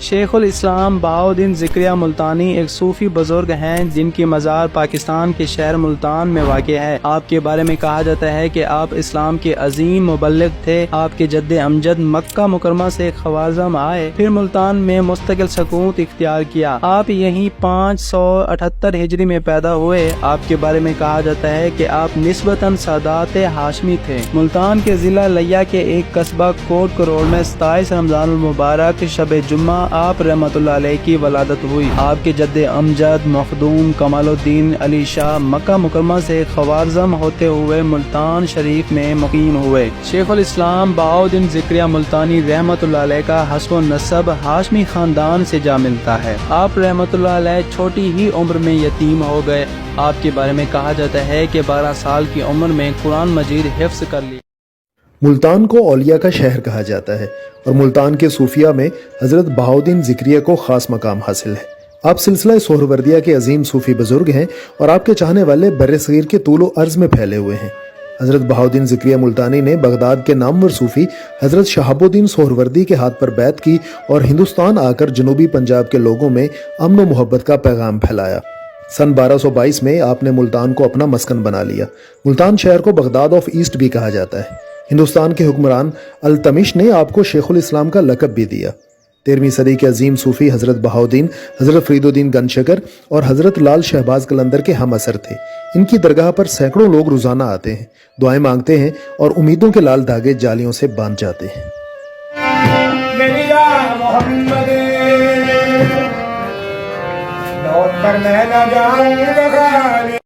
شیخ الاسلام بہاؤالدین ذکریہ ملتانی ایک صوفی بزرگ ہیں جن کی مزار پاکستان کے شہر ملتان میں واقع ہے۔ آپ کے بارے میں کہا جاتا ہے کہ آپ اسلام کے عظیم مبلغ تھے۔ آپ کے جد امجد مکہ مکرمہ سے خوارزم آئے، پھر ملتان میں مستقل سکونت اختیار کیا۔ آپ یہیں 578 ہجری میں پیدا ہوئے۔ آپ کے بارے میں کہا جاتا ہے کہ آپ نسبتاً سادات ہاشمی تھے۔ ملتان کے ضلع لیا کے ایک قصبہ کوٹ کروڑ میں 27 رمضان المبارک شب جمعہ آپ رحمت اللہ علیہ کی ولادت ہوئی۔ آپ کے جد امجد مخدوم کمال الدین علی شاہ مکہ مکرمہ سے خوارزم ہوتے ہوئے ملتان شریف میں مقیم ہوئے۔ شیخ الاسلام بہاؤالدین ذکریہ ملتانی رحمت اللہ علیہ کا حسب و نسب ہاشمی خاندان سے جا ملتا ہے۔ آپ رحمت اللہ علیہ چھوٹی ہی عمر میں یتیم ہو گئے۔ آپ کے بارے میں کہا جاتا ہے کہ 12 سال کی عمر میں قرآن مجید حفظ کر لی۔ ملتان کو اولیاء کا شہر کہا جاتا ہے اور ملتان کے صوفیہ میں حضرت بہاؤالدین ذکریہ کو خاص مقام حاصل ہے۔ آپ سلسلہ سہروردیہ کے عظیم صوفی بزرگ ہیں اور آپ کے چاہنے والے بر صغیر کے طول و عرض میں پھیلے ہوئے ہیں۔ حضرت بہاؤالدین ذکریہ ملتانی نے بغداد کے نامور صوفی حضرت شہاب الدین سہروردی کے ہاتھ پر بیعت کی اور ہندوستان آ کر جنوبی پنجاب کے لوگوں میں امن و محبت کا پیغام پھیلایا۔ سن 1222 میں آپ نے ملتان کو اپنا مسکن بنا لیا۔ ملتان شہر کو بغداد آف ایسٹ بھی کہا جاتا ہے۔ ہندوستان کے حکمران التمش نے آپ کو شیخ الاسلام کا لقب بھی دیا۔ 13ویں صدی کے عظیم صوفی حضرت بہاؤالدین، حضرت فرید الدین گنشکر اور حضرت لال شہباز قلندر کے ہم اثر تھے۔ ان کی درگاہ پر سینکڑوں لوگ روزانہ آتے ہیں، دعائیں مانگتے ہیں اور امیدوں کے لال دھاگے جالیوں سے باندھ جاتے ہیں۔ لوٹ کر میں نہ جاؤں گا